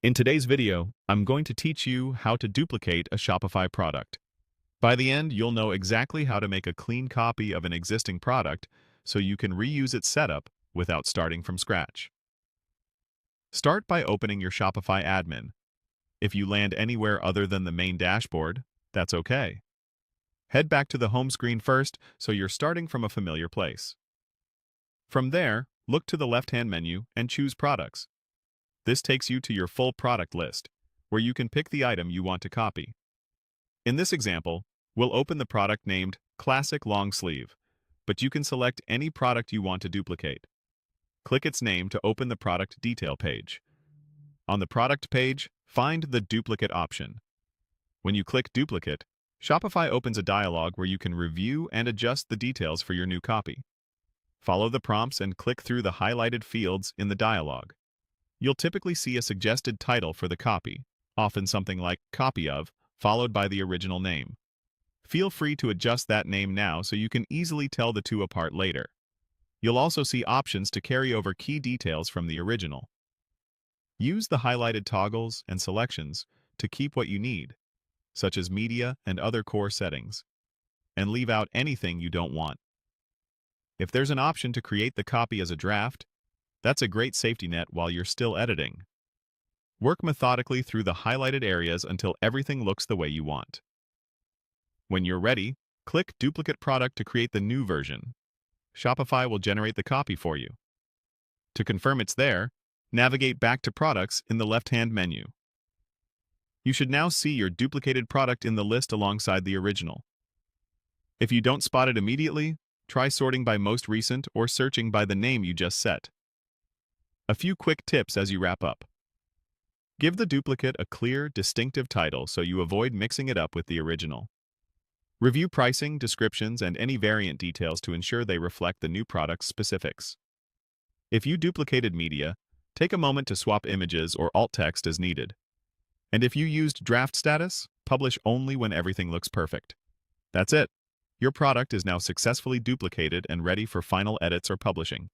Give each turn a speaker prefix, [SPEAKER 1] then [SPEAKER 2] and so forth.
[SPEAKER 1] In today's video, I'm going to teach you how to duplicate a Shopify product. By the end, you'll know exactly how to make a clean copy of an existing product so you can reuse its setup without starting from scratch. Start by opening your Shopify admin. If you land anywhere other than the main dashboard, that's okay. Head back to the home screen first so you're starting from a familiar place. From there, look to the left-hand menu and choose Products. This takes you to your full product list, where you can pick the item you want to copy. In this example, we'll open the product named Classic Long Sleeve, but you can select any product you want to duplicate. Click its name to open the product detail page. On the product page, find the Duplicate option. When you click Duplicate, Shopify opens a dialog where you can review and adjust the details for your new copy. Follow the prompts and click through the highlighted fields in the dialog. You'll typically see a suggested title for the copy, often something like Copy of, followed by the original name. Feel free to adjust that name now so you can easily tell the two apart later. You'll also see options to carry over key details from the original. Use the highlighted toggles and selections to keep what you need, such as media and other core settings, and leave out anything you don't want. If there's an option to create the copy as a draft, that's a great safety net while you're still editing. Work methodically through the highlighted areas until everything looks the way you want. When you're ready, click Duplicate Product to create the new version. Shopify will generate the copy for you. To confirm it's there, navigate back to Products in the left-hand menu. You should now see your duplicated product in the list alongside the original. If you don't spot it immediately, try sorting by most recent or searching by the name you just set. A few quick tips as you wrap up. Give the duplicate a clear, distinctive title so you avoid mixing it up with the original. Review pricing, descriptions, and any variant details to ensure they reflect the new product's specifics. If you duplicated media, take a moment to swap images or alt text as needed. And if you used draft status, publish only when everything looks perfect. That's it. Your product is now successfully duplicated and ready for final edits or publishing.